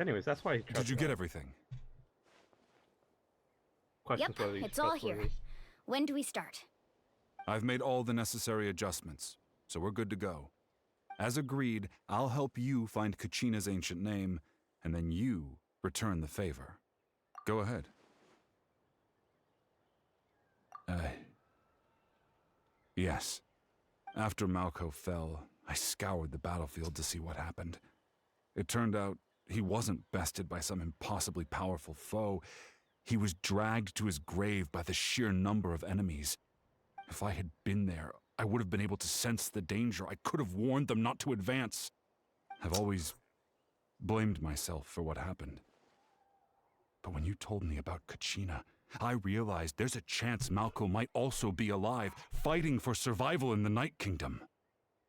Anyways, that's why he Did you get everything? questions Yep, whether he's it's all here. trustworthy. When do we start? I've made all the necessary adjustments, so we're good to go. As agreed, I'll help you find Kachina's ancient name, and then you return the favor. Go ahead. Yes. After Malko fell, I scoured the battlefield to see what happened. It turned out he wasn't bested by some impossibly powerful foe. He was dragged to his grave by the sheer number of enemies. If I had been there, I would have been able to sense the danger. I could have warned them not to advance. I've always blamed myself for what happened. But when you told me about Kachina, I realized there's a chance Malko might also be alive, fighting for survival in the Night Kingdom.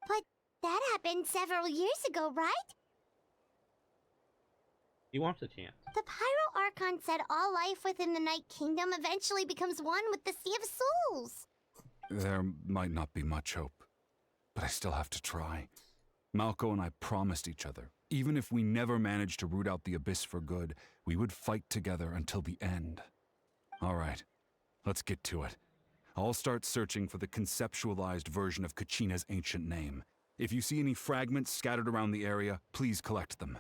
But that happened several years ago, right? He wants a chance. The Pyro Archon said all life within the Night Kingdom eventually becomes one with the Sea of Souls. There might not be much hope, but I still have to try. Malko and I promised each other, even if we never managed to root out the Abyss for good, we would fight together until the end. All right, let's get to it. I'll start searching for the conceptualized version of Kachina's ancient name. If you see any fragments scattered around the area, please collect them.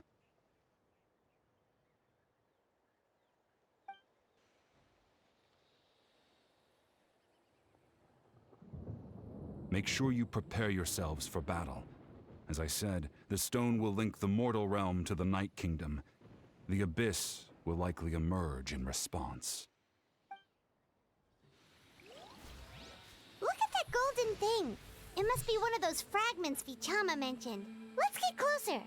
Make sure you prepare yourselves for battle. As I said, the stone will link the mortal realm to the Night Kingdom. The Abyss will likely emerge in response. Look at that golden thing. It must be one of those fragments Vichama mentioned. Let's get closer.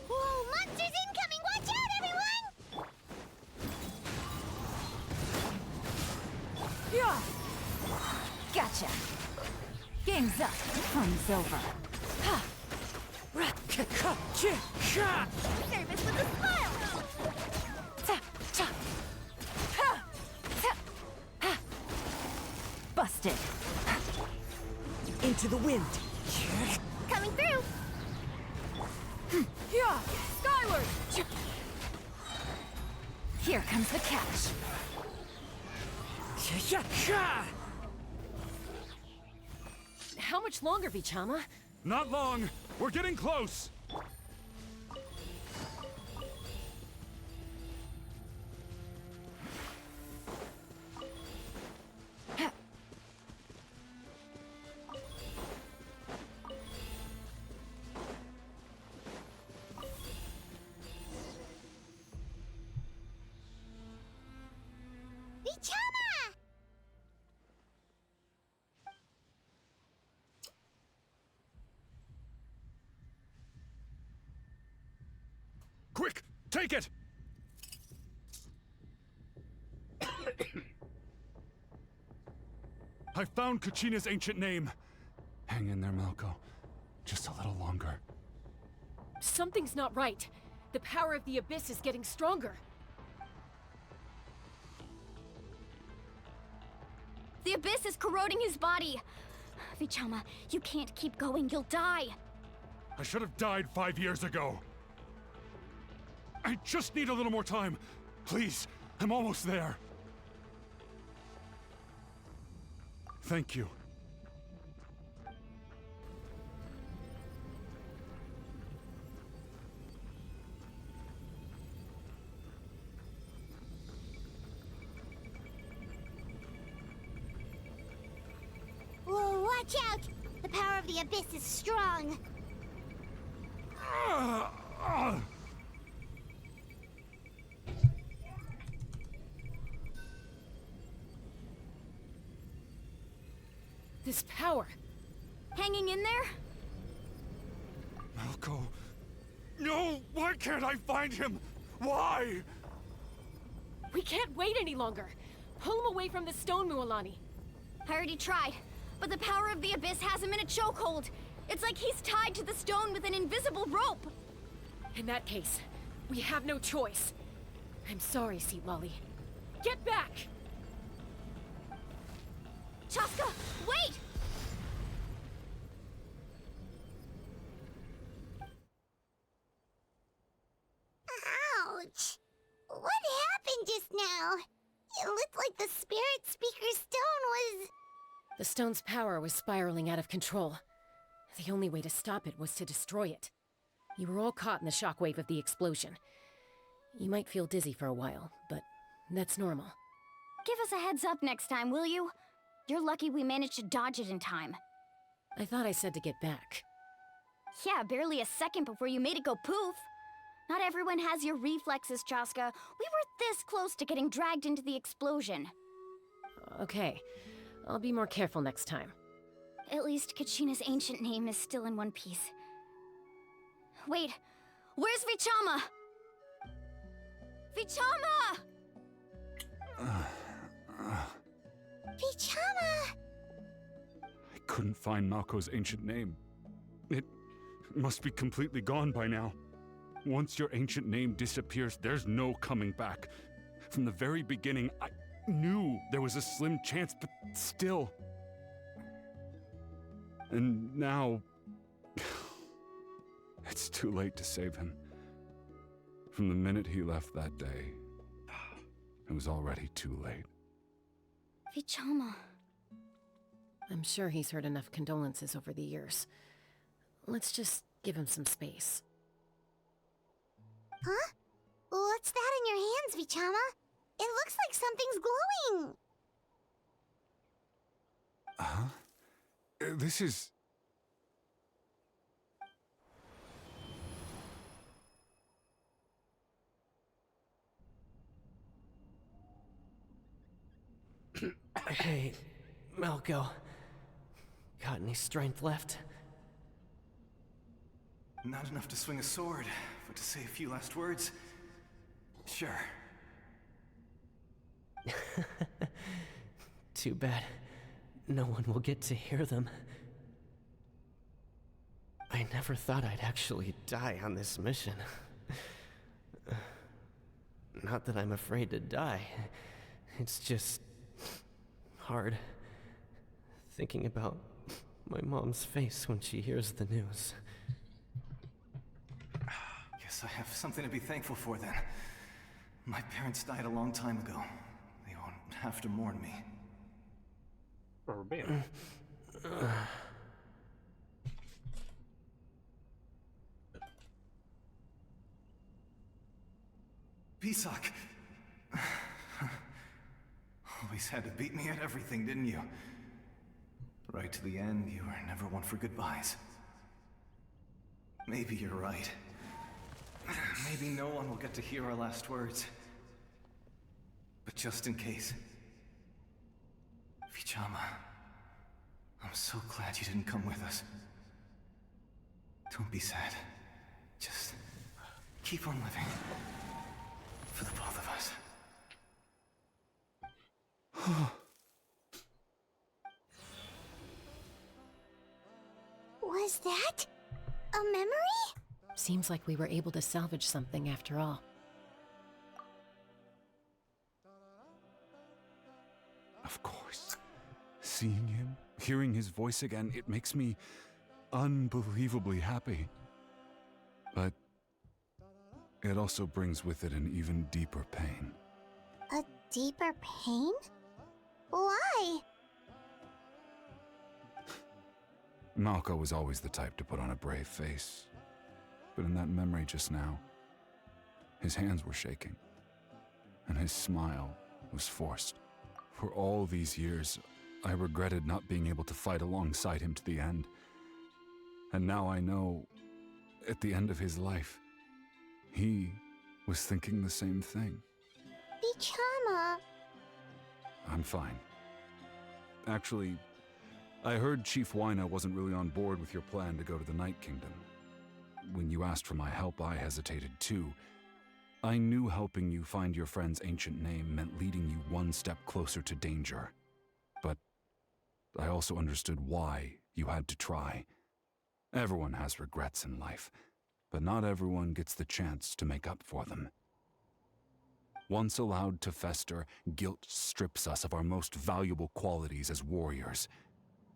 Whoa, monsters incoming! Watch out, everyone! Yeah. Gotcha. Game's up. Fun's over. Ha. Service with a smile! Ta. Cha. Ha. Ta. Ha. Busted. Into the wind. Coming through! Yeah. Skyward. Here comes the catch. How much longer, Vichama? Not long! We're getting close! Vichama! Quick! Take it! I found Kachina's ancient name. Hang in there, Malko. Just a little longer. Something's not right. The power of the Abyss is getting stronger. The Abyss is corroding his body. Vichama, you can't keep going. You'll die. I should have died 5 years ago. I just need a little more time. Please, I'm almost there. Thank you. Whoa, watch out! The power of the Abyss is strong. This power. Hanging in there? Malko. No! Why can't I find him? Why? We can't wait any longer. Pull him away from the stone, Mualani. I already tried, but the power of the Abyss has him in a chokehold. It's like he's tied to the stone with an invisible rope. In that case, we have no choice. I'm sorry, Seat Lolly. Get back! Chaska, wait! Ouch! What happened just now? It looked like the Spirit Speaker stone was... The stone's power was spiraling out of control. The only way to stop it was to destroy it. You were all caught in the shockwave of the explosion. You might feel dizzy for a while, but that's normal. Give us a heads up next time, will you? You're lucky we managed to dodge it in time. I thought I said to get back. Yeah, barely a second before you made it go poof. Not everyone has your reflexes, Chaska. We were this close to getting dragged into the explosion. Okay, I'll be more careful next time. At least Kachina's ancient name is still in one piece. Wait, where's Vichama? Vichama! Vichama! I couldn't find Malko's ancient name. It must be completely gone by now. Once your ancient name disappears, there's no coming back. From the very beginning, I knew there was a slim chance, but still. And now... it's too late to save him. From the minute he left that day, it was already too late. Vichama. I'm sure he's heard enough condolences over the years. Let's just give him some space. Huh? What's that in your hands, Vichama? It looks like something's glowing! Huh? This is... Hey, Malko. Got any strength left? Not enough to swing a sword, but to say a few last words? Sure. Too bad. No one will get to hear them. I never thought I'd actually die on this mission. Not that I'm afraid to die. It's just... hard. Thinking about my mom's face when she hears the news. Guess I have something to be thankful for then. My parents died a long time ago. They won't have to mourn me. Rubber band. Pisak! Always had to beat me at everything, didn't you? Right to the end, you were never one for goodbyes. Maybe you're right. Maybe no one will get to hear our last words. But just in case... Vichama, I'm so glad you didn't come with us. Don't be sad. Just keep on living. For the both of us. Was that a memory? Seems like we were able to salvage something after all. Of course. Seeing him, hearing his voice again, it makes me unbelievably happy. But it also brings with it an even deeper pain. A deeper pain? Why? Malko was always the type to put on a brave face. But in that memory just now, his hands were shaking, and his smile was forced. For all these years, I regretted not being able to fight alongside him to the end. And now I know, at the end of his life, he was thinking the same thing. Vichama. I'm fine. Actually, I heard Chief Wyna wasn't really on board with your plan to go to the Night Kingdom. When you asked for my help, I hesitated too. I knew helping you find your friend's ancient name meant leading you one step closer to danger. But I also understood why you had to try. Everyone has regrets in life, but not everyone gets the chance to make up for them. Once allowed to fester, guilt strips us of our most valuable qualities as warriors.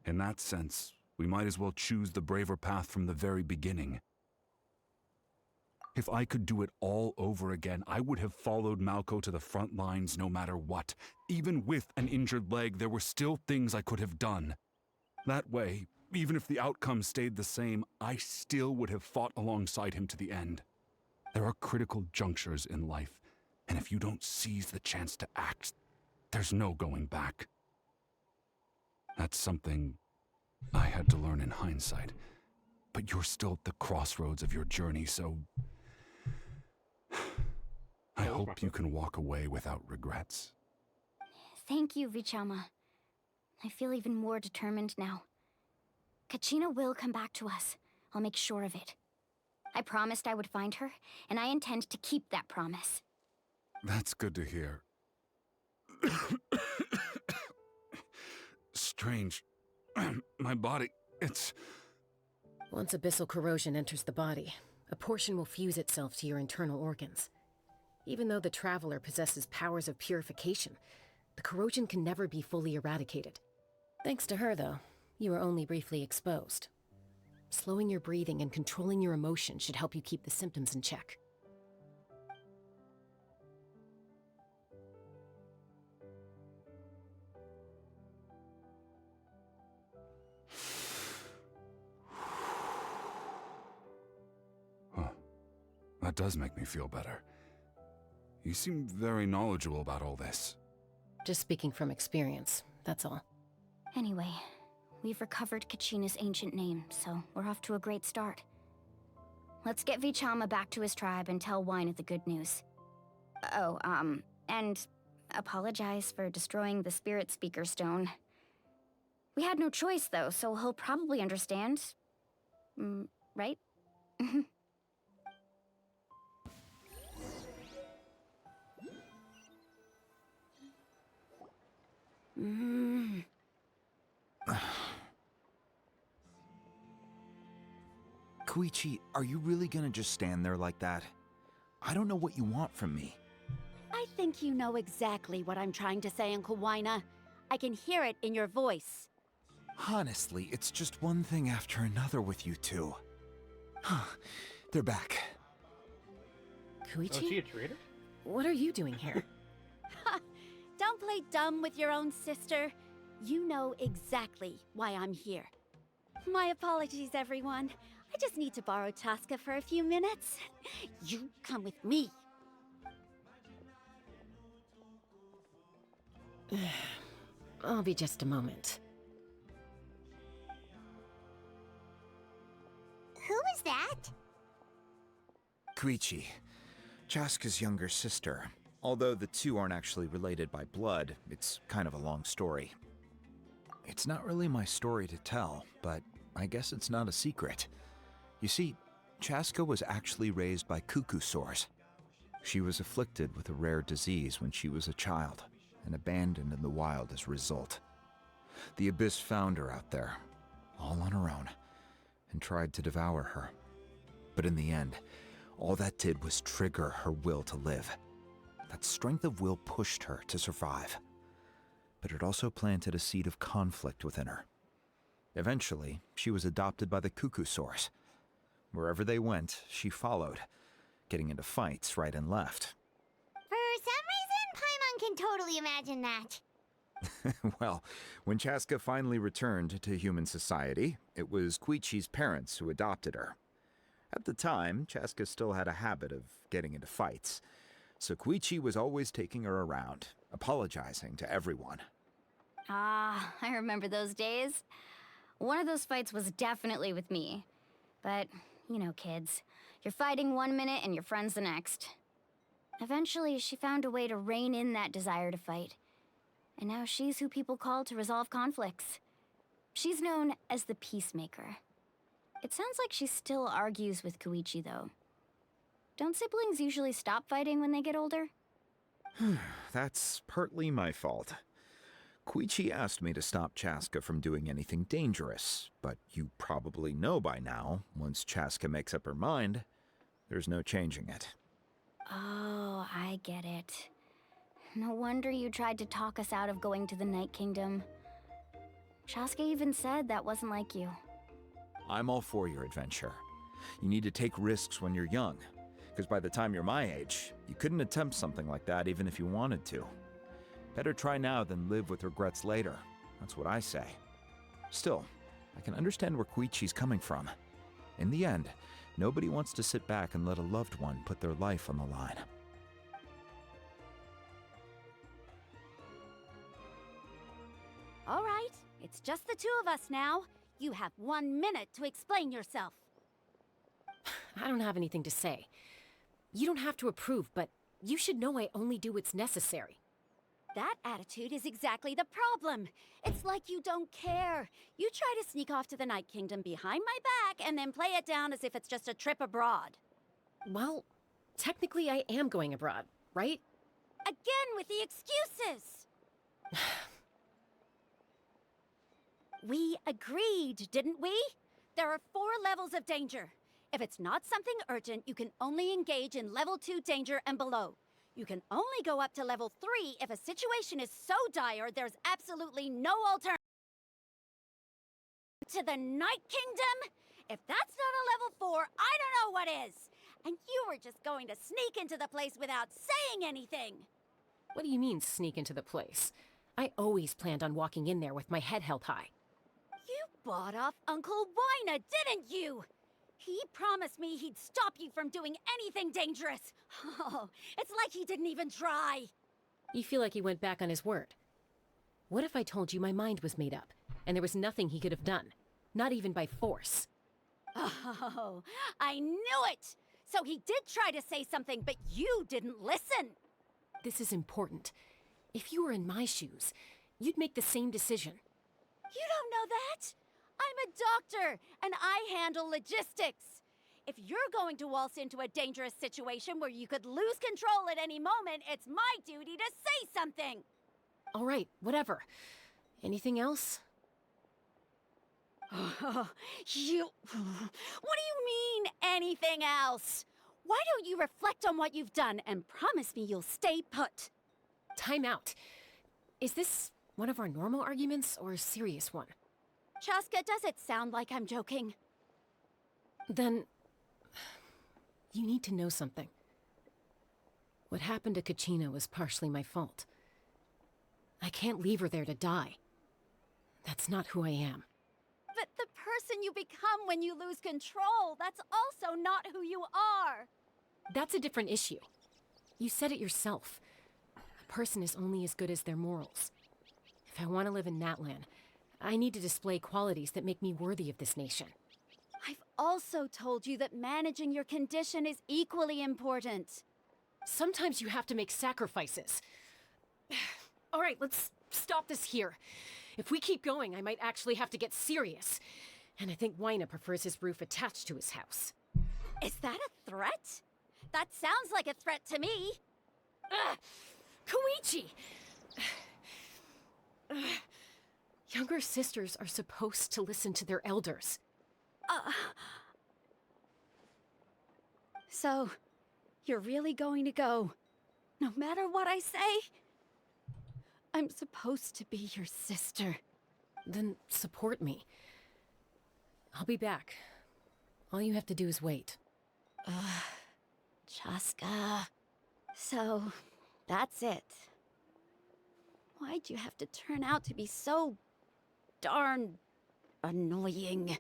In that sense, we might as well choose the braver path from the very beginning. If I could do it all over again, I would have followed Malco to the front lines no matter what. Even with an injured leg, there were still things I could have done. That way, even if the outcome stayed the same, I still would have fought alongside him to the end. There are critical junctures in life, and if you don't seize the chance to act, there's no going back. That's something I had to learn in hindsight, but you're still at the crossroads of your journey, so I hope you can walk away without regrets. Thank you, Vichama. I feel even more determined now. Kachina will come back to us. I'll make sure of it. I promised I would find her, and I intend to keep that promise. That's good to hear. Strange. My body, it's... Once abyssal corrosion enters the body, a portion will fuse itself to your internal organs. Even though the Traveler possesses powers of purification, the corrosion can never be fully eradicated. Thanks to her, though, you are only briefly exposed. Slowing your breathing and controlling your emotions should help you keep the symptoms in check. Huh. That does make me feel better. You seem very knowledgeable about all this. Just speaking from experience, that's all. Anyway, we've recovered Kachina's ancient name, so we're off to a great start. Let's get Vichama back to his tribe and tell Wina the good news. Oh, and apologize for destroying the Spirit Speaker Stone. We had no choice, though, so he'll probably understand. Right? Koichi, are you really gonna just stand there like that? I don't know what you want from me. I think you know exactly what I'm trying to say, Uncle Wina. I can hear it in your voice. Honestly, it's just one thing after another with you two. They're back. Oh, is she Koichi? a traitor? What are you doing here? Don't play dumb with your own sister. You know exactly why I'm here. My apologies, everyone. I just need to borrow Chaska for a few minutes. You come with me. I'll be just a moment. Who is that? Koichi, Chaska's younger sister. Although the two aren't actually related by blood, it's kind of a long story. It's not really my story to tell, but I guess it's not a secret. You see, Chaska was actually raised by cuckoo sores. She was afflicted with a rare disease when she was a child, and abandoned in the wild as a result. The Abyss found her out there, all on her own, and tried to devour her. But in the end, all that did was trigger her will to live. That strength of will pushed her to survive. But it also planted a seed of conflict within her. Eventually, she was adopted by the cuckoo source. Wherever they went, she followed, getting into fights right and left. For some reason, Paimon can totally imagine that. Well, when Chaska finally returned to human society, it was Koichi's parents who adopted her. At the time, Chaska still had a habit of getting into fights, so Koichi was always taking her around, apologizing to everyone. Ah, I remember those days. One of those fights was definitely with me. But, you know, kids. You're fighting one minute and your friend's the next. Eventually, she found a way to rein in that desire to fight. And now she's who people call to resolve conflicts. She's known as the Peacemaker. It sounds like she still argues with Koichi, though. Don't siblings usually stop fighting when they get older? That's partly my fault. Koichi asked me to stop Chaska from doing anything dangerous, but you probably know by now, once Chaska makes up her mind, there's no changing it. Oh, I get it. No wonder you tried to talk us out of going to the Night Kingdom. Chaska even said that wasn't like you. I'm all for your adventure. You need to take risks when you're young, because by the time you're my age, you couldn't attempt something like that even if you wanted to. Better try now than live with regrets later. That's what I say. Still, I can understand where Koichi's coming from. In the end, nobody wants to sit back and let a loved one put their life on the line. All right, it's just the two of us now. You have 1 minute to explain yourself. I don't have anything to say. You don't have to approve, but you should know I only do what's necessary. That attitude is exactly the problem. It's like you don't care. You try to sneak off to the Night Kingdom behind my back and then play it down as if it's just a trip abroad. Well, technically I am going abroad, right? Again with the excuses! We agreed, didn't we? There are 4 levels of danger. If it's not something urgent, you can only engage in level 2 danger and below. You can only go up to level 3 if a situation is so dire there's absolutely no alternative. To the Night Kingdom? If that's not a level 4, I don't know what is. And you were just going to sneak into the place without saying anything. What do you mean, sneak into the place? I always planned on walking in there with my head held high. You bought off Uncle Wina, didn't you? He promised me he'd stop you from doing anything dangerous. Oh, it's like he didn't even try. You feel like he went back on his word. What if I told you my mind was made up, and there was nothing he could have done? Not even by force. Oh, I knew it! So he did try to say something, but you didn't listen. This is important. If you were in my shoes, you'd make the same decision. You don't know that? I'm a doctor, and I handle logistics. If you're going to waltz into a dangerous situation where you could lose control at any moment, it's my duty to say something. All right, whatever. Anything else? What do you mean, anything else? Why don't you reflect on what you've done and promise me you'll stay put? Time out. Is this one of our normal arguments or a serious one? Chaska, does it sound like I'm joking? Then, you need to know something. What happened to Kachina was partially my fault. I can't leave her there to die. That's not who I am. But the person you become when you lose control, that's also not who you are. That's a different issue. You said it yourself. A person is only as good as their morals. If I want to live in Natlan, I need to display qualities that make me worthy of this nation. I've also told you that managing your condition is equally important. Sometimes you have to make sacrifices. All right, let's stop this here. If we keep going, I might actually have to get serious. And I think Wina prefers his roof attached to his house. Is that a threat? That sounds like a threat to me. Koichi! Younger sisters are supposed to listen to their elders. So, you're really going to go, no matter what I say? I'm supposed to be your sister. Then support me. I'll be back. All you have to do is wait. Chaska. So, that's it. Why'd you have to turn out to be so darn annoying?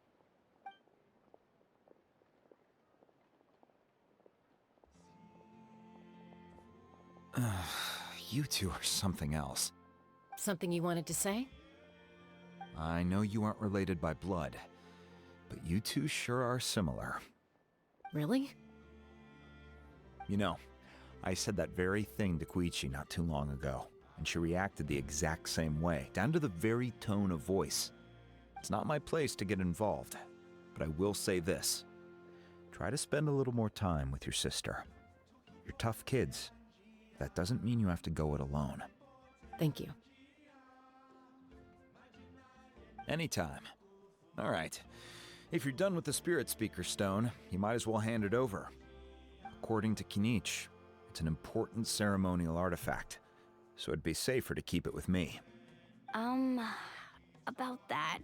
You two are something else. Something you wanted to say? I know you aren't related by blood, but you two sure are similar. Really? You know, I said that very thing to Koichi not too long ago, and she reacted the exact same way, down to the very tone of voice. It's not my place to get involved, but I will say this. try to spend a little more time with your sister. You're tough kids. That doesn't mean you have to go it alone. Thank you. Anytime. All right. If you're done with the Spirit Speaker Stone, you might as well hand it over. According to Kinich, it's an important ceremonial artifact, so it'd be safer to keep it with me. About that.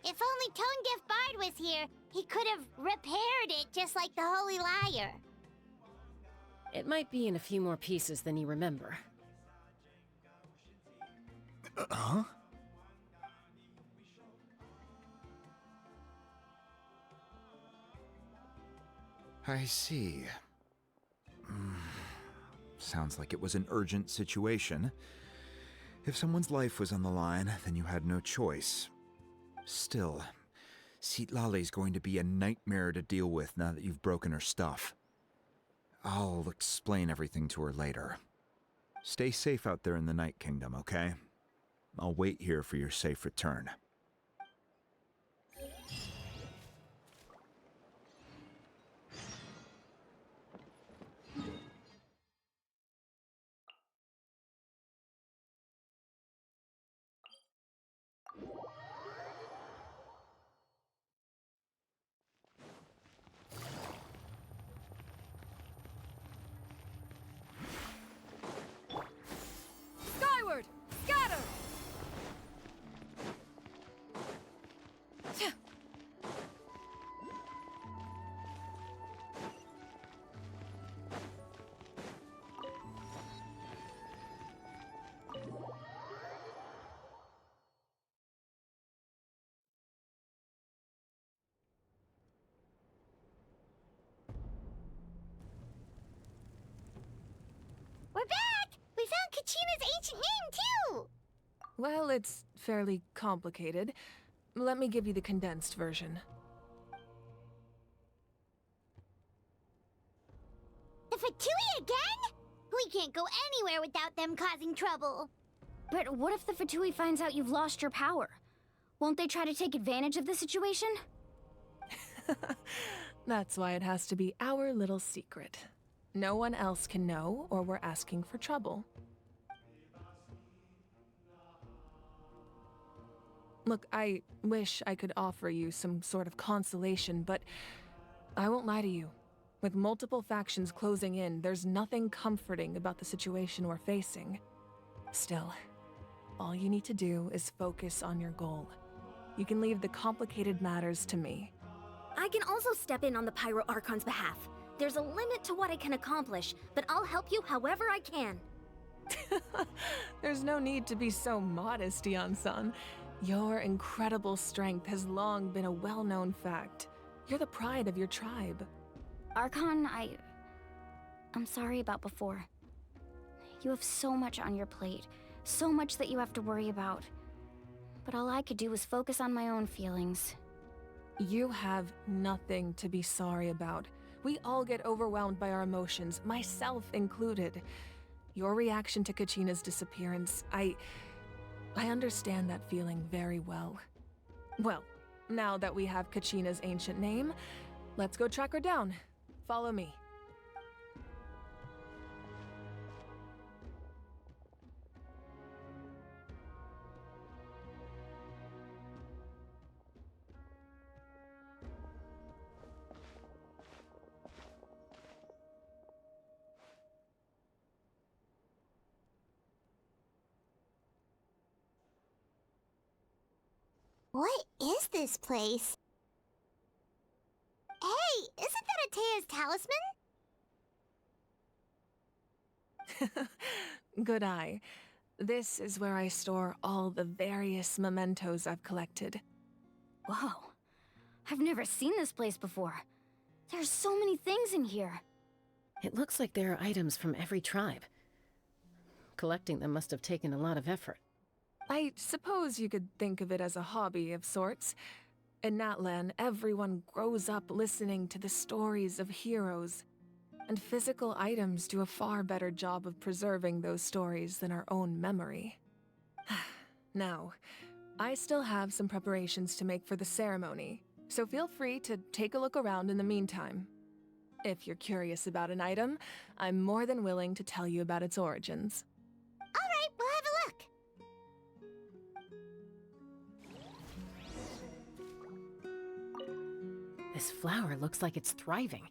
If only Tonegif Bard was here, he could have repaired it just like the Holy Liar. It might be in a few more pieces than you remember. Huh? I see. Sounds like it was an urgent situation. If someone's life was on the line, then you had no choice. Still, Citlali's going to be a nightmare to deal with now that you've broken her stuff. I'll explain everything to her later. Stay safe out there in the Night Kingdom, okay? I'll wait here for your safe return. Skyward! Scatter! We're back! We found Kachina's ancient name, too! Well, it's fairly complicated. Let me give you the condensed version. The Fatui again? We can't go anywhere without them causing trouble. But what if the Fatui finds out you've lost your power? Won't they try to take advantage of the situation? That's why it has to be our little secret. No one else can know, or we're asking for trouble. Look, I wish I could offer you some sort of consolation, but I won't lie to you. With multiple factions closing in, there's nothing comforting about the situation we're facing. Still, all you need to do is focus on your goal. You can leave the complicated matters to me. I can also step in on the Pyro Archon's behalf. There's a limit to what I can accomplish, but I'll help you however I can. There's no need to be so modest, Dion-san. Your incredible strength has long been a well-known fact. You're the pride of your tribe. Archon, I'm sorry about before. You have so much on your plate, so much that you have to worry about. But all I could do was focus on my own feelings. You have nothing to be sorry about. We all get overwhelmed by our emotions, myself included. Your reaction to Kachina's disappearance, I understand that feeling very well. Well, now that we have Kachina's ancient name, let's go track her down. Follow me. What is this place? Hey, isn't that Atea's talisman? Good eye. This is where I store all the various mementos I've collected. Whoa. I've never seen this place before. There's so many things in here. It looks like there are items from every tribe. Collecting them must have taken a lot of effort. I suppose you could think of it as a hobby of sorts. In Natlan, everyone grows up listening to the stories of heroes, and physical items do a far better job of preserving those stories than our own memory. Now, I still have some preparations to make for the ceremony. so feel free to take a look around in the meantime. If you're curious about an item, I'm more than willing to tell you about its origins. Alright, we'll have a look. This flower looks like it's thriving.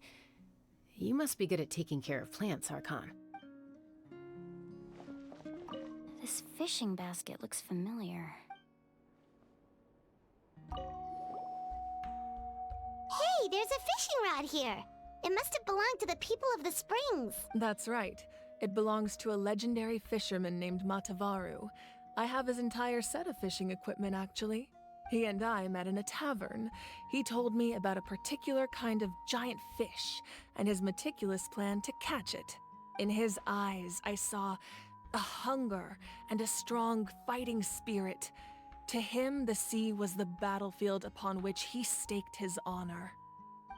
You must be good at taking care of plants, Archon. This fishing basket looks familiar. Hey, there's a fishing rod here. It must have belonged to the people of the springs. That's right. It belongs to a legendary fisherman named Matavaru. I have his entire set of fishing equipment, actually. He and I met in a tavern. He told me about a particular kind of giant fish and his meticulous plan to catch it. In his eyes, I saw a hunger and a strong fighting spirit. To him, the sea was the battlefield upon which he staked his honor.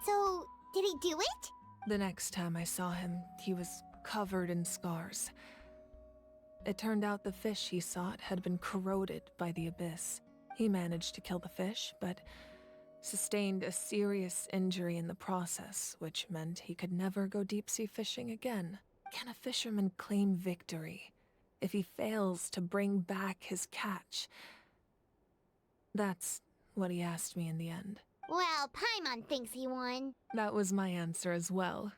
So, did he do it? The next time I saw him, he was covered in scars. It turned out the fish he sought had been corroded by the abyss. He managed to kill the fish, but sustained a serious injury in the process, which meant he could never go deep-sea fishing again. Can a fisherman claim victory if he fails to bring back his catch? That's what he asked me in the end. Well, Paimon thinks he won. That was my answer as well.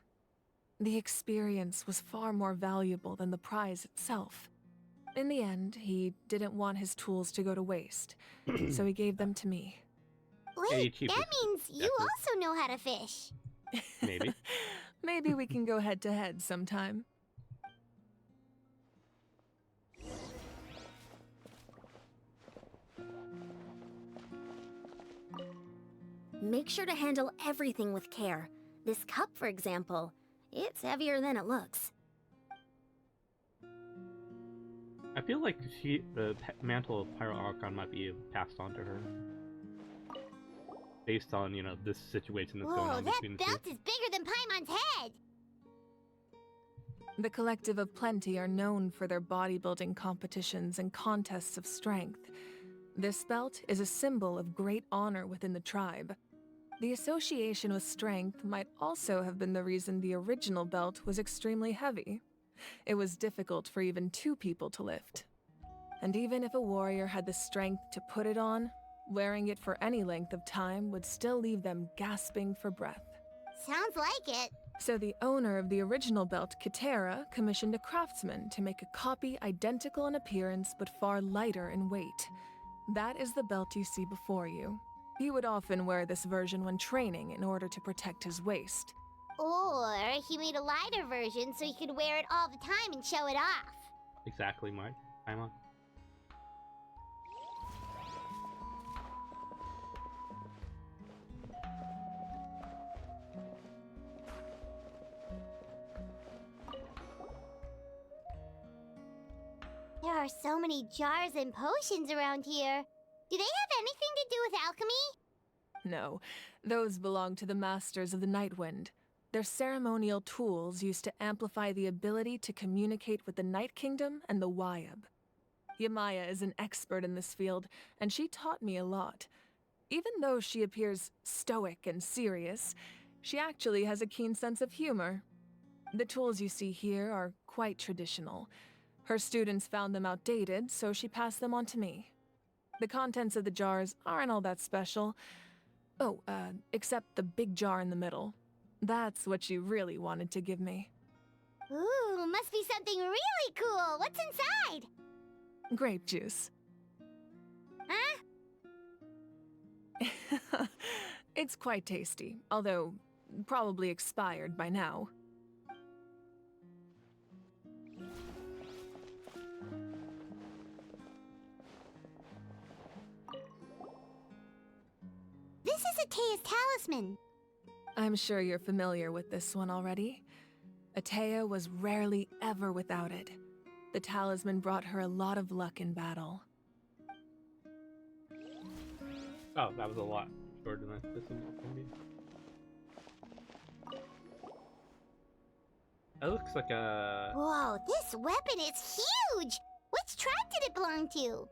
The experience was far more valuable than the prize itself. In the end, he didn't want his tools to go to waste, so he gave them to me. Wait, that means you also know how to fish. Maybe. Maybe we can go head-to-head sometime. Make sure to handle everything with care. This cup, for example, it's heavier than it looks. I feel like the mantle of Pyro Archon might be passed on to her. Based on, you know, this situation that's going on between the two. Whoa, that belt is bigger than Paimon's head! The Collective of Plenty are known for their bodybuilding competitions and contests of strength. This belt is a symbol of great honor within the tribe. The association with strength might also have been the reason the original belt was extremely heavy. It was difficult for even 2 people to lift. And even if a warrior had the strength to put it on, wearing it for any length of time would still leave them gasping for breath. Sounds like it. So the owner of the original belt, Kitera, commissioned a craftsman to make a copy identical in appearance but far lighter in weight. That is the belt you see before you. He would often wear this version when training in order to protect his waist. Or he made a lighter version so he could wear it all the time and show it off. Exactly, Mike. Paimon. There are so many jars and potions around here. Do they have anything to do with alchemy? No, those belong to the Masters of the Nightwind. They're ceremonial tools used to amplify the ability to communicate with the Night Kingdom and the Wyab. Yamaya is an expert in this field, and she taught me a lot. Even though she appears stoic and serious, she actually has a keen sense of humor. The tools you see here are quite traditional. Her students found them outdated, so she passed them on to me. The contents of the jars aren't all that special. Oh, except the big jar in the middle. That's what she really wanted to give me. Ooh, must be something really cool. What's inside? Grape juice. Huh? It's quite tasty, although probably expired by now. This is Atea's talisman. I'm sure you're familiar with this one already. Atea was rarely ever without it. The talisman brought her a lot of luck in battle. Oh, that was a lot shorter than this one was gonna be. That looks like a... Whoa, this weapon is huge! Which tribe did it belong to?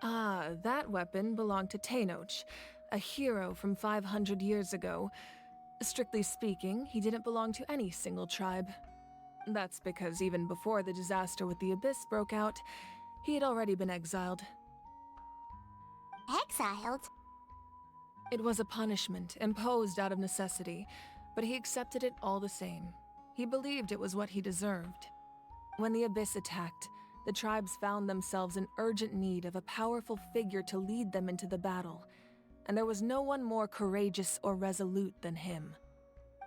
Ah, that weapon belonged to Tenoch. a hero from 500 years ago. Strictly speaking, he didn't belong to any single tribe. That's because even before the disaster with the Abyss broke out, he had already been exiled. Exiled? It was a punishment imposed out of necessity, but he accepted it all the same. He believed it was what he deserved. When the Abyss attacked, the tribes found themselves in urgent need of a powerful figure to lead them into the battle, and there was no one more courageous or resolute than him.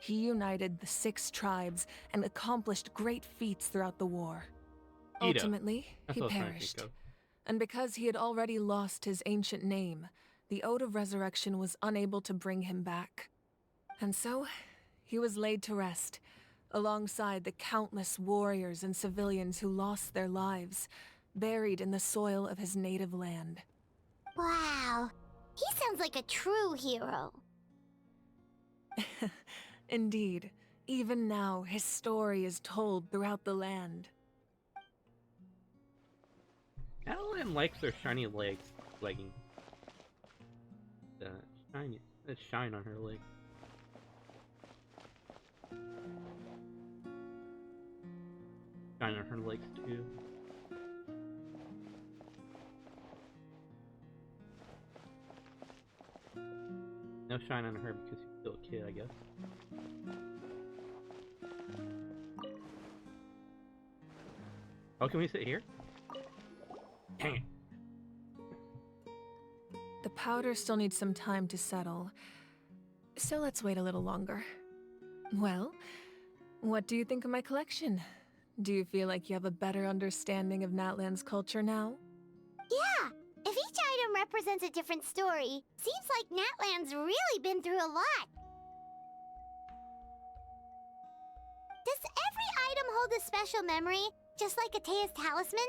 He united the 6 tribes and accomplished great feats throughout the war. Ida. Ultimately, That's he what I was trying to perished. think of. And because he had already lost his ancient name, the Ode of Resurrection was unable to bring him back. And so, he was laid to rest, alongside the countless warriors and civilians who lost their lives, buried in the soil of his native land. Wow. He sounds like a true hero. Indeed, even now his story is told throughout the land. Adeline likes her shiny leggings. The shine on her leg. Shine on her legs too. No shine on her because she's still a kid, I guess. Oh, can we sit here? Dang it. The powder still needs some time to settle, so let's wait a little longer. Well, what do you think of my collection? Do you feel like you have a better understanding of Natlan's culture now? Yeah! If each item represents a different story, seems like Natlan's really been through a lot. Does every item hold a special memory, just like Atea's talisman?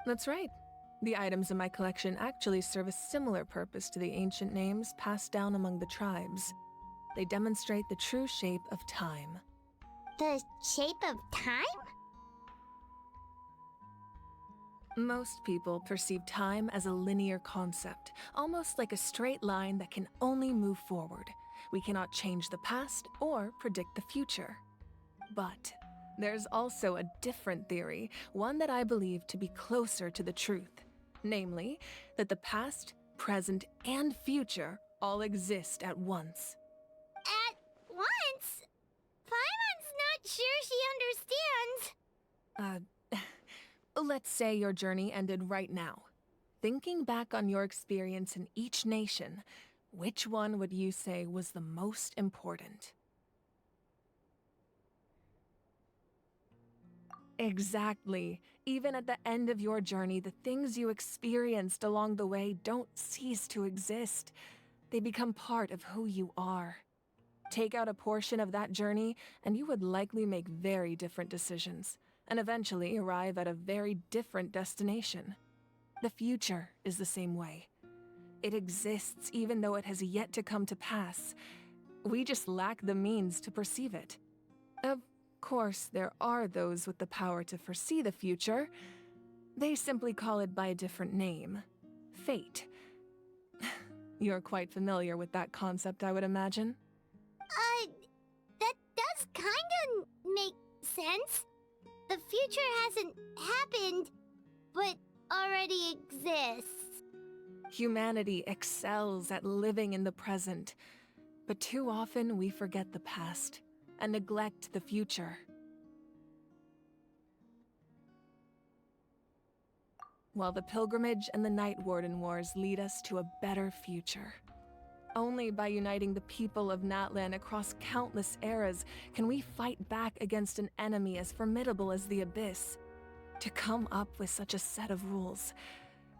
That's right. The items in my collection actually serve a similar purpose to the ancient names passed down among the tribes. They demonstrate the true shape of time. The shape of time? Most people perceive time as a linear concept, almost like a straight line that can only move forward. We cannot change the past or predict the future. But there's also a different theory, one that I believe to be closer to the truth. Namely, that the past, present, and future all exist at once. At once? Paimon's not sure she understands. Let's say your journey ended right now. Thinking back on your experience in each nation, which one would you say was the most important? Exactly. Even at the end of your journey, the things you experienced along the way don't cease to exist. They become part of who you are. Take out a portion of that journey, and you would likely make very different decisions, and eventually arrive at a very different destination. The future is the same way. It exists even though it has yet to come to pass. We just lack the means to perceive it. Of course, there are those with the power to foresee the future. They simply call it by a different name. Fate. You're quite familiar with that concept, I would imagine. That does kinda make sense. The future hasn't happened, but already exists. Humanity excels at living in the present, but too often we forget the past and neglect the future. While the Pilgrimage and the Night Warden Wars lead us to a better future. Only by uniting the people of Natlan across countless eras can we fight back against an enemy as formidable as the Abyss. To come up with such a set of rules,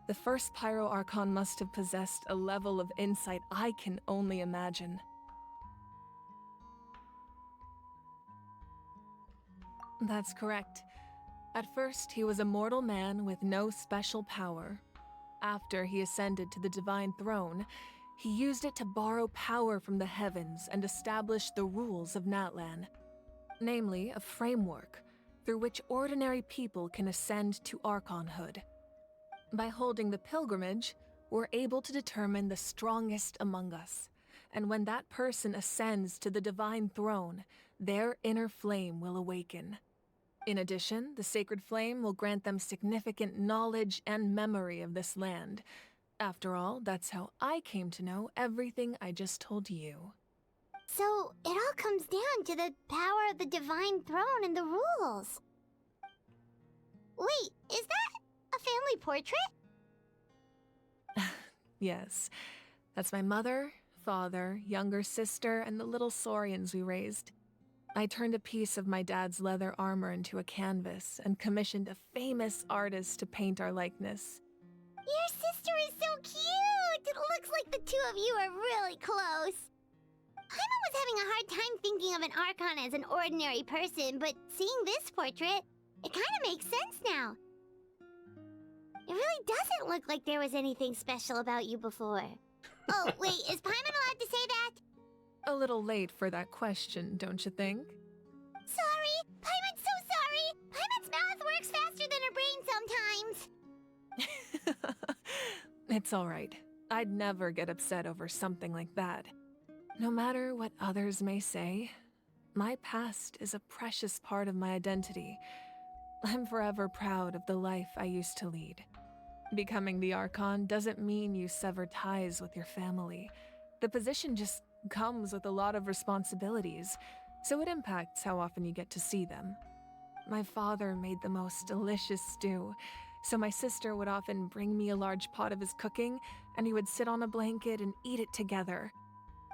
the first Pyro Archon must have possessed a level of insight I can only imagine. That's correct. At first, he was a mortal man with no special power. After he ascended to the Divine Throne, he used it to borrow power from the heavens and establish the rules of Natlan. Namely, a framework through which ordinary people can ascend to Archonhood. By holding the pilgrimage, we're able to determine the strongest among us. And when that person ascends to the divine throne, their inner flame will awaken. In addition, the sacred flame will grant them significant knowledge and memory of this land. After all, that's how I came to know everything I just told you. So, it all comes down to the power of the divine throne and the rules. Wait, is that a family portrait? Yes, that's my mother, father, younger sister, and the little saurians we raised. I turned a piece of my dad's leather armor into a canvas and commissioned a famous artist to paint our likeness. Your sister is so cute! It looks like the two of you are really close. Paimon was having a hard time thinking of an Archon as an ordinary person, but seeing this portrait, it kind of makes sense now. It really doesn't look like there was anything special about you before. Oh, wait, is Paimon allowed to say that? A little late for that question, don't you think? Sorry! Paimon's so sorry! Paimon's mouth works faster than her brain sometimes! It's all right. I'd never get upset over something like that. No matter what others may say, my past is a precious part of my identity. I'm forever proud of the life I used to lead. Becoming the Archon doesn't mean you sever ties with your family. The position just comes with a lot of responsibilities, so it impacts how often you get to see them. My father made the most delicious stew, so my sister would often bring me a large pot of his cooking, and we would sit on a blanket and eat it together.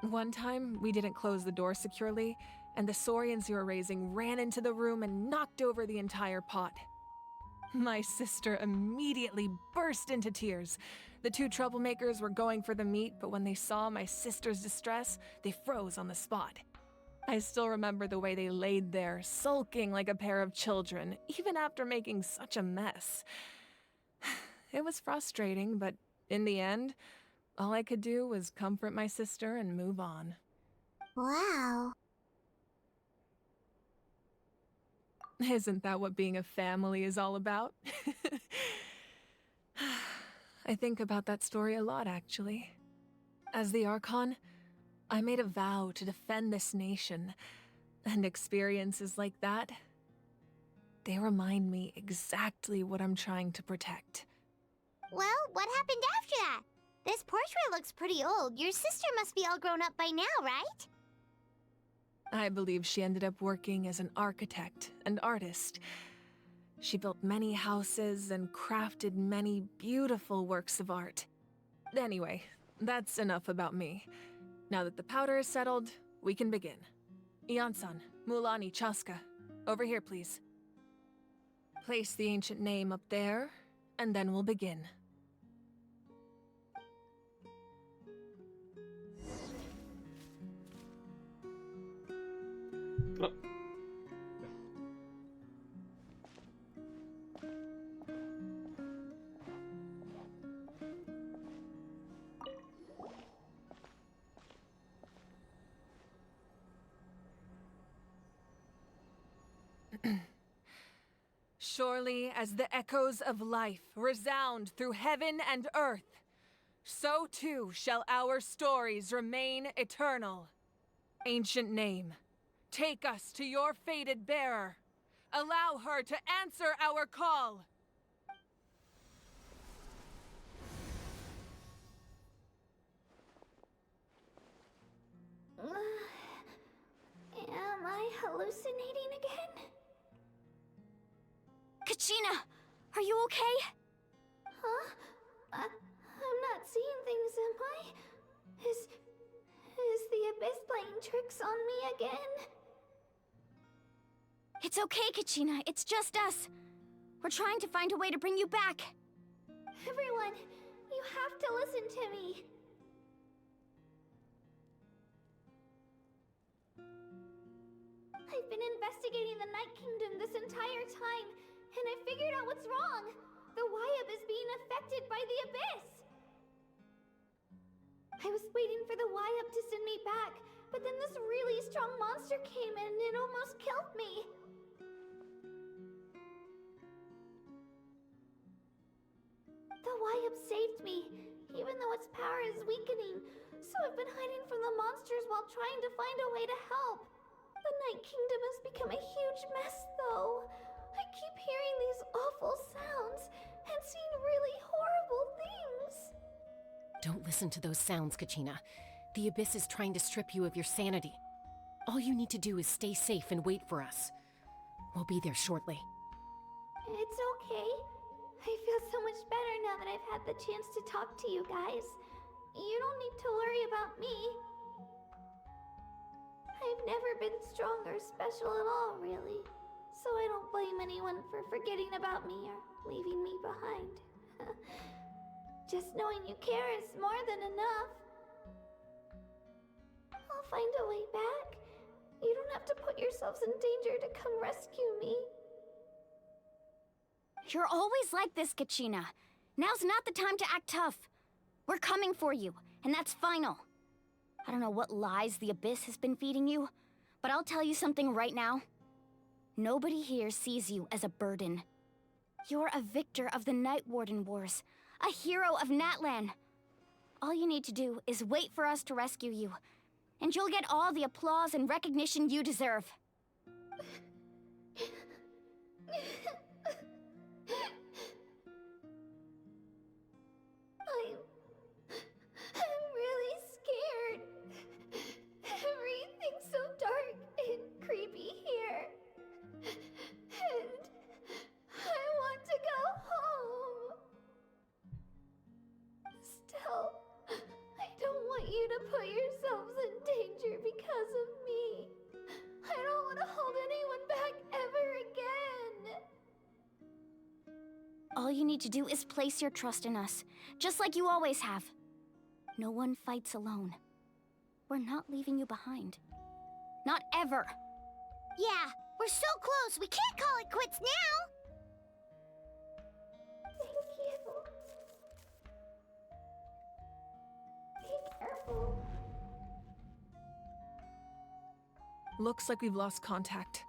One time, we didn't close the door securely, and the saurians you were raising ran into the room and knocked over the entire pot. My sister immediately burst into tears. The two troublemakers were going for the meat, but when they saw my sister's distress, they froze on the spot. I still remember the way they laid there, sulking like a pair of children, even after making such a mess. It was frustrating, but in the end, all I could do was comfort my sister and move on. Wow. Isn't that what being a family is all about? I think about that story a lot, actually. As the Archon, I made a vow to defend this nation, and experiences like that, they remind me exactly what I'm trying to protect. Well, what happened after that? This portrait looks pretty old. Your sister must be all grown up by now, right? I believe she ended up working as an architect and artist. She built many houses and crafted many beautiful works of art. Anyway, that's enough about me. Now that the powder is settled, we can begin. Ian-san, Mulani, Chaska, over here, please. Place the ancient name up there, and then we'll begin. Oh. Surely as the echoes of life resound through heaven and earth, so too shall our stories remain eternal. Ancient name, take us to your fated bearer. Allow her to answer our call. Am I hallucinating again? Kachina, are you okay? Huh? I'm not seeing things, am I? Is the Abyss playing tricks on me again? It's okay, Kachina. It's just us. We're trying to find a way to bring you back. Everyone, you have to listen to me. I've been investigating the Night Kingdom this entire time, and I figured out what's wrong. The Wyab is being affected by the Abyss. I was waiting for the Wyab to send me back, but then this really strong monster came in and it almost killed me. The Wyab saved me. He was know its power is weakening, so I've been hiding from the monsters while trying to find a way to help. The Night Kingdom has become a huge mess, though. I keep hearing these awful sounds and seeing really horrible things. Don't listen to those sounds, Kachina. The Abyss is trying to strip you of your sanity. All you need to do is stay safe and wait for us. We'll be there shortly. It's okay. I feel so much better now that I've had the chance to talk to you guys. You don't need to worry about me. I've never been strong or special at all, really. So I don't blame anyone for forgetting about me or leaving me behind. Just knowing you care is more than enough. I'll find a way back. You don't have to put yourselves in danger to come rescue me. You're always like this, Kachina. Now's not the time to act tough. We're coming for you, and that's final. I don't know what lies the Abyss has been feeding you, but I'll tell you something right now. Nobody here sees you as a burden. You're a victor of the Night Warden Wars, a hero of Natlan. All you need to do is wait for us to rescue you, and you'll get all the applause and recognition you deserve. I'm really scared. Everything's so dark and creepy here. And I want to go home. Still, I don't want you to put yourselves in danger because of me. I don't want to hold anyone back ever again. All you need to do is place your trust in us, just like you always have. No one fights alone. We're not leaving you behind. Not ever. Yeah, we're so close, we can't call it quits now! Thank you. Be careful. Looks like we've lost contact.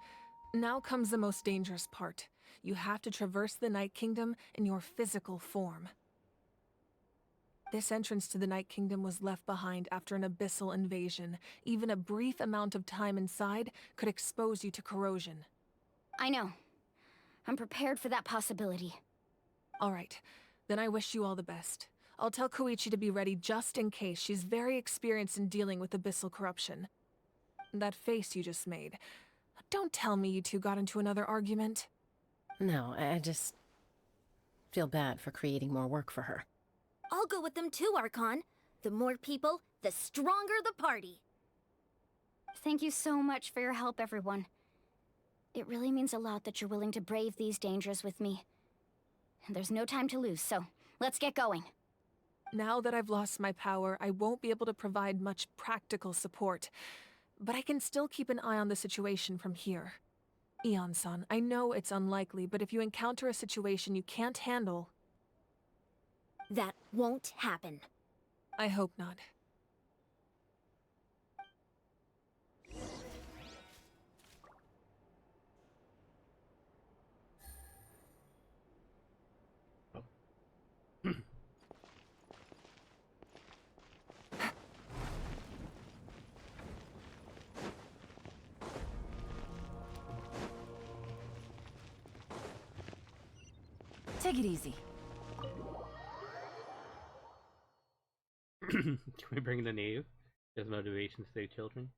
Now comes the most dangerous part. You have to traverse the Night Kingdom in your physical form. This entrance to the Night Kingdom was left behind after an abyssal invasion. Even a brief amount of time inside could expose you to corrosion. I know. I'm prepared for that possibility. All right, then I wish you all the best. I'll tell Koichi to be ready just in case. She's very experienced in dealing with abyssal corruption. That face you just made. Don't tell me you two got into another argument. No, I just feel bad for creating more work for her. I'll go with them too, Archon. The more people, the stronger the party. Thank you so much for your help, everyone. It really means a lot that you're willing to brave these dangers with me. There's no time to lose, so let's get going. Now that I've lost my power, I won't be able to provide much practical support. But I can still keep an eye on the situation from here. Eon-san, I know it's unlikely, but if you encounter a situation you can't handle... That won't happen. I hope not. Take it easy. Can we bring the knave as motivation to save children?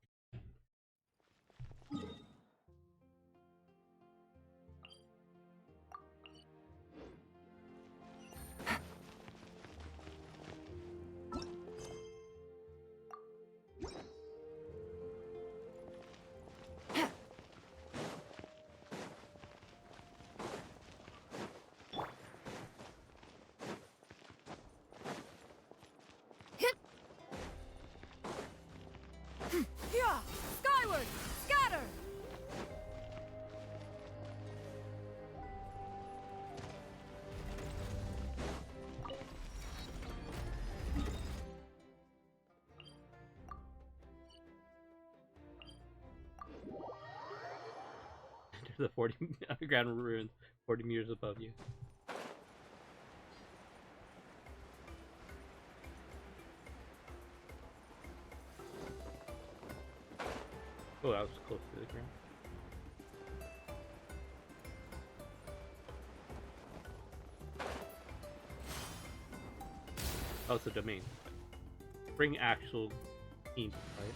Yeah! Skyward! Scatter! Enter the 40 underground ruins 40 meters above you. Oh, that was close to the ground. Oh, it's a domain. Bring actual teams, right?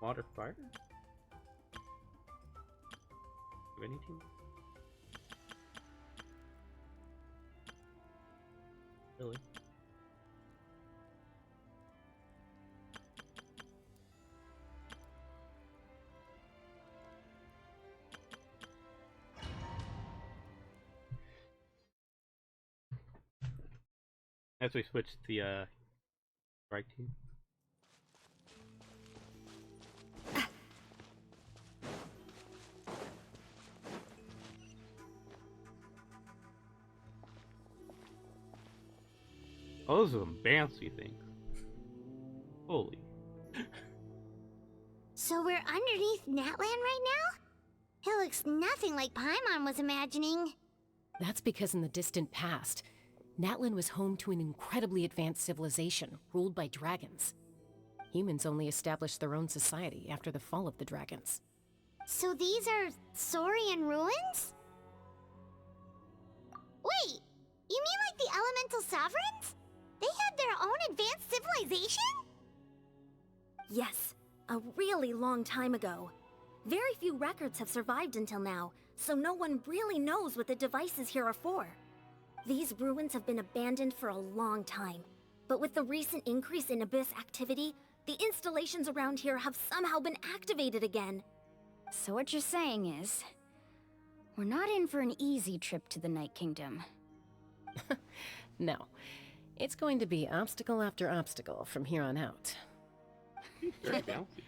Water, fire? Have any team? Really? As we switch to the right team. Oh, those are some fancy things. Holy. So we're underneath Natlan right now? It looks nothing like Paimon was imagining. That's because in the distant past, Natlan was home to an incredibly advanced civilization ruled by dragons. Humans only established their own society after the fall of the dragons. So these are Saurian ruins? Wait, you mean like the elemental sovereigns? They had their own advanced civilization? Yes, a really long time ago. Very few records have survived until now, so no one really knows what the devices here are for. These ruins have been abandoned for a long time, but with the recent increase in Abyss activity, the installations around here have somehow been activated again. So what you're saying is, we're not in for an easy trip to the Night Kingdom. No. It's going to be obstacle after obstacle from here on out. Very bouncy.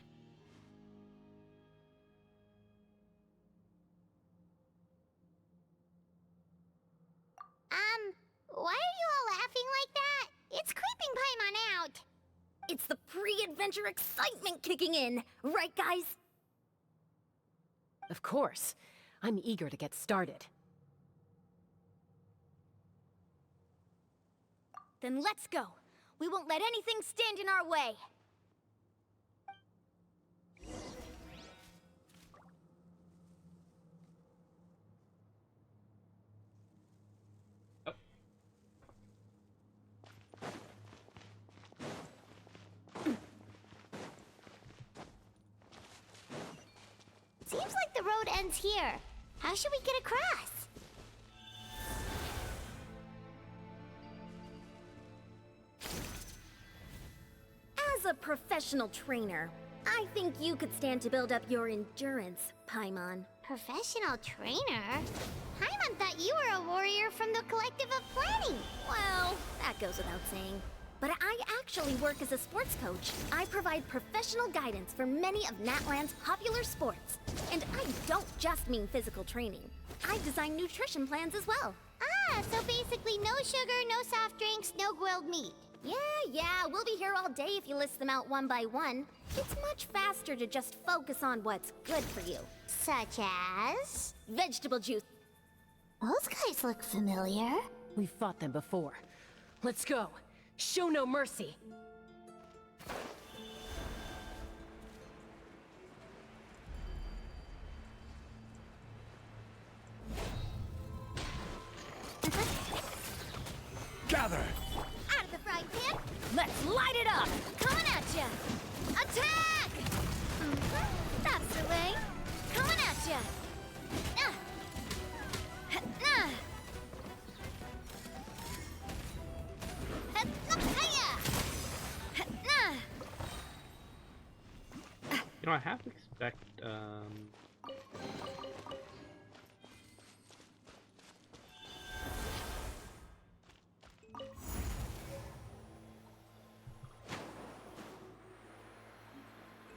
Why are you all laughing like that? It's creeping Paimon out. It's the pre-adventure excitement kicking in, right guys? Of course. I'm eager to get started. Then let's go. We won't let anything stand in our way. Seems like the road ends here. How should we get across? As a professional trainer, I think you could stand to build up your endurance, Paimon. Professional trainer? Paimon thought you were a warrior from the Collective of Planning. Well, that goes without saying. But I actually work as a sports coach. I provide professional guidance for many of Natlan's popular sports. And I don't just mean physical training. I design nutrition plans as well. Ah, so basically no sugar, no soft drinks, no grilled meat. Yeah, we'll be here all day if you list them out one by one. It's much faster to just focus on what's good for you. Such as? Vegetable juice. Those guys look familiar. We've fought them before. Let's go. Show no mercy. Gather! Out of the frying pan! Let's light it up! Coming at ya! Attack! That's the way! Coming at ya! You know, I have to expect,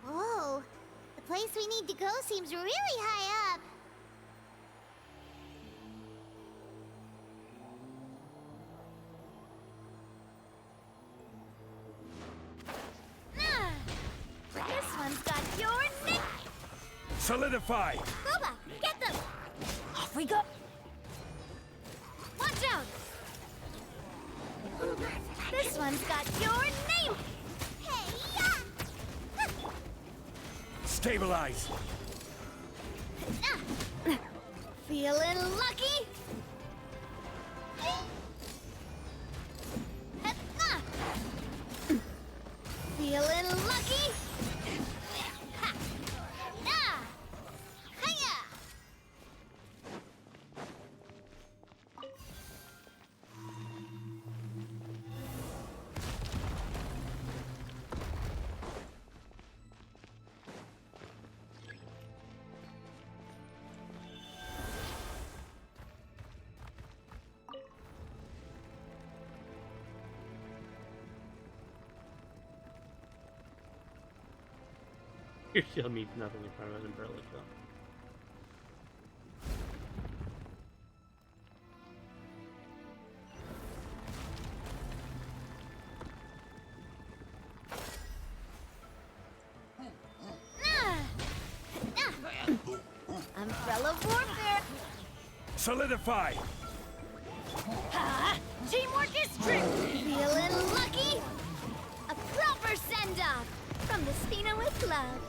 Whoa, the place we need to go seems really high up. This one's got your nick! Solidify! Boba, get them! Off we go! Watch out! This one's got your name! Hey, yeah! Stabilize! Feeling lucky? Feeling lucky? Ha! Ah! Hiya! Your shield means nothing in front of an umbrella shot. Umbrella warfare! Solidify! Ha! Teamwork is strength! Feeling lucky? A proper send-off from the Spina with love.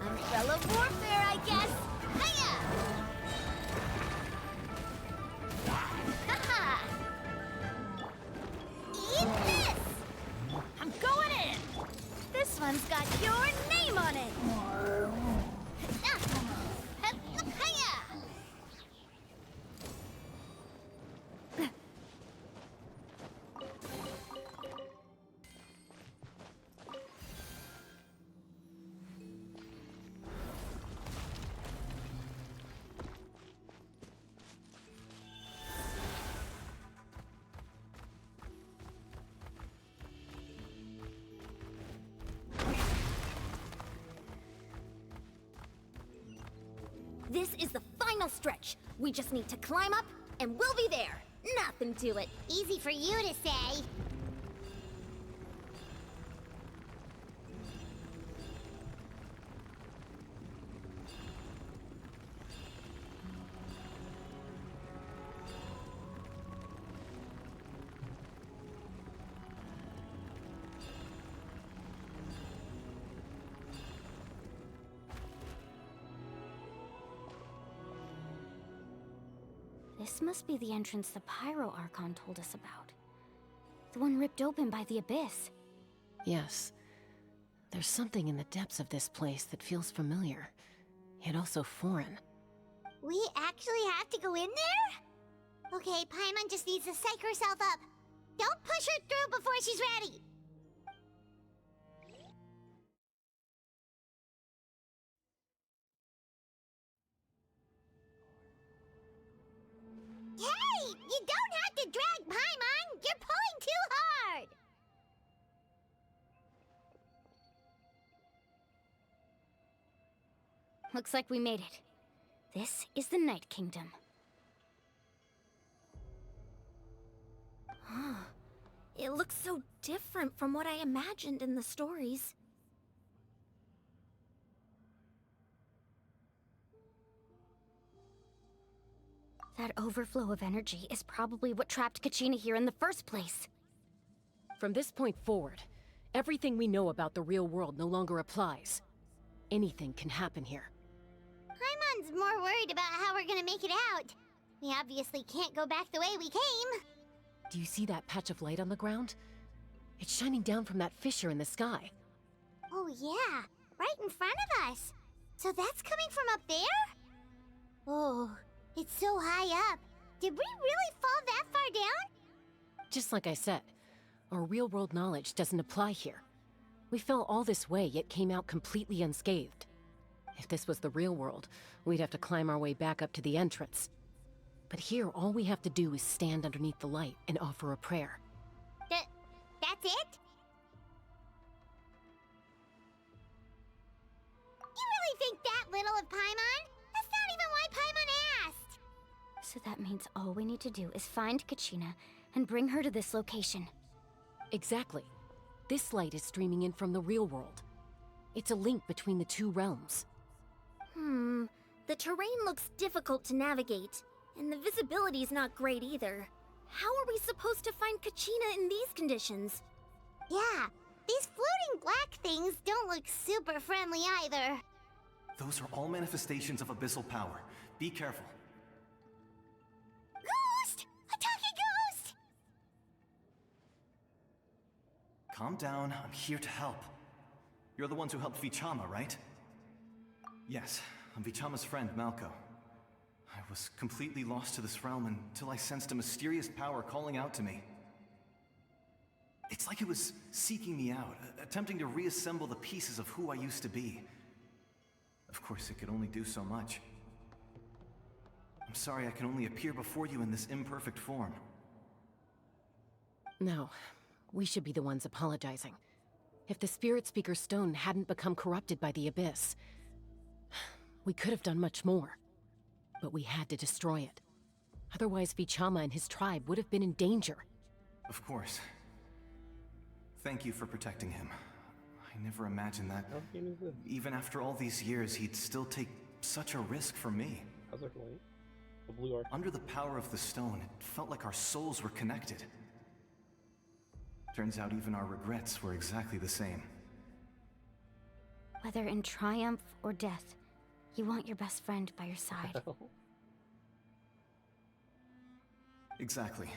Umbrella warfare, I guess. Hiya! Ha-ha! Eat this! I'm going in! This one's got your name on it! Hiya! This is the final stretch. We just need to climb up, and we'll be there. Nothing to it. Easy for you to say. This must be the entrance the Pyro Archon told us about. The one ripped open by the Abyss. Yes. There's something in the depths of this place that feels familiar, yet also foreign. We actually have to go in there? Okay, Paimon just needs to psych herself up. Don't push her through before she's ready. Hey! You don't have to drag Paimon! You're pulling too hard! Looks like we made it. This is the Night Kingdom. It looks so different from what I imagined in the stories. That overflow of energy is probably what trapped Kachina here in the first place. From this point forward, everything we know about the real world no longer applies. Anything can happen here. Paimon's more worried about how we're gonna make it out. We obviously can't go back the way we came. Do you see that patch of light on the ground? It's shining down from that fissure in the sky. Oh yeah, right in front of us. So that's coming from up there? Oh, it's so high up. Did we really fall that far down? Just like I said, our real-world knowledge doesn't apply here. We fell all this way, yet came out completely unscathed. If this was the real world, we'd have to climb our way back up to the entrance. But here, all we have to do is stand underneath the light and offer a prayer. That's it? You really think that little of Paimon? That's not even why Paimon asked! So that means all we need to do is find Kachina and bring her to this location. Exactly. this light is streaming in from the real world. It's a link between the two realms. The terrain looks difficult to navigate, and the visibility's not great either. How are we supposed to find Kachina in these conditions? Yeah, these floating black things don't look super friendly either. Those are all manifestations of abyssal power. Be careful. Ghost! A talking ghost! Calm down, I'm here to help. You're the ones who helped Vichama, right? Yes, I'm Vichama's friend, Malko. I was completely lost to this realm until I sensed a mysterious power calling out to me. It's like it was seeking me out, attempting to reassemble the pieces of who I used to be. Of course, it could only do so much. I'm sorry I can only appear before you in this imperfect form. No, we should be the ones apologizing. If the Spirit Speaker Stone hadn't become corrupted by the Abyss, we could have done much more. But we had to destroy it. Otherwise, Vichama and his tribe would have been in danger. Of course. Thank you for protecting him. I never imagined that, even after all these years, he'd still take such a risk for me. Under the power of the stone, it felt like our souls were connected. Turns out even our regrets were exactly the same. Whether in triumph or death, you want your best friend by your side. Exactly.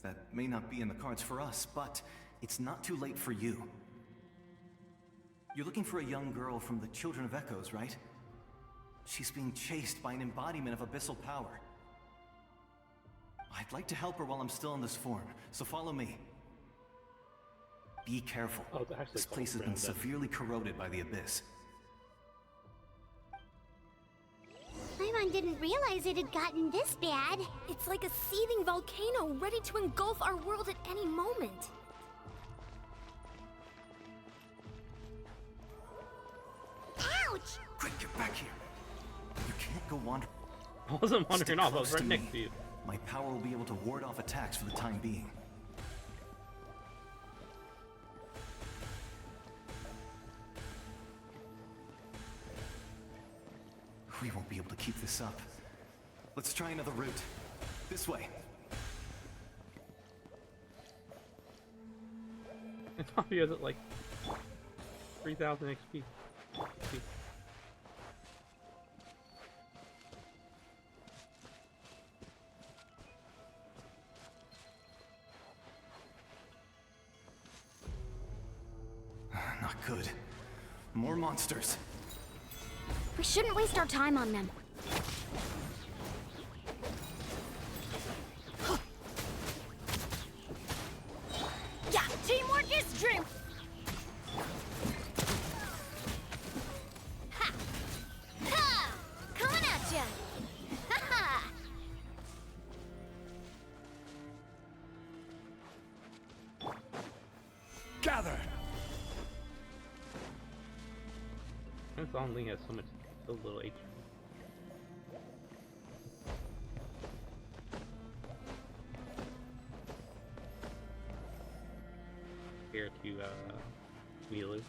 That may not be in the cards for us, but it's not too late for you. You're looking for a young girl from the Children of Echoes, right? She's being chased by an embodiment of abyssal power. I'd like to help her while I'm still in this form, so follow me. Be careful. This place has been severely corroded by the Abyss. Paimon didn't realize it had gotten this bad. It's like a seething volcano ready to engulf our world at any moment. Ouch! Quick, get back here. You can't go wandering. I wasn't wandering off, I was Close right to next to me. you. My power will be able to ward off attacks for the time being. We won't be able to keep this up. Let's try another route. This way. It's obvious at like 3,000 XP. Not good. More monsters. We shouldn't waste our time on them. Yeah, teamwork is strength! Ha! Ha! Coming at ya! Ha ha! Gather! This only has so little HP. Here to Milu.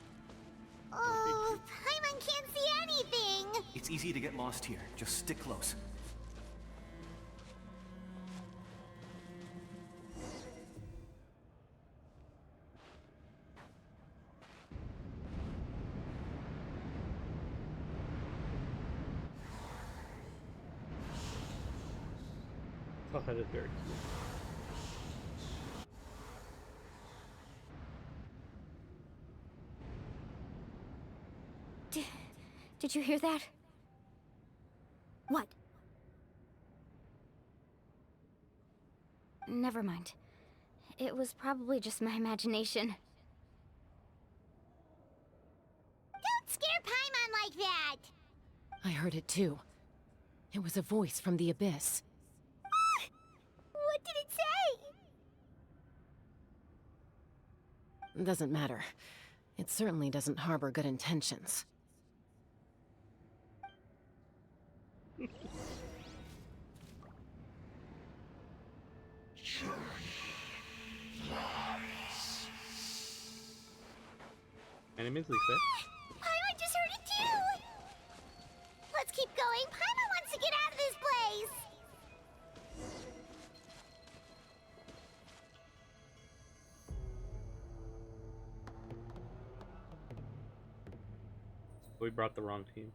Oh, Paimon can't see anything! It's easy to get lost here. Just stick close. Oh, that is very cute. Did you hear that? What? Never mind. It was probably just my imagination. Don't scare Paimon like that! I heard it too. It was a voice from the Abyss. What did it say? Doesn't matter. It certainly doesn't harbor good intentions. Enemies, they say? Paimon just heard it too! Let's keep going. Paimon wants to get out of this place! We brought the wrong team.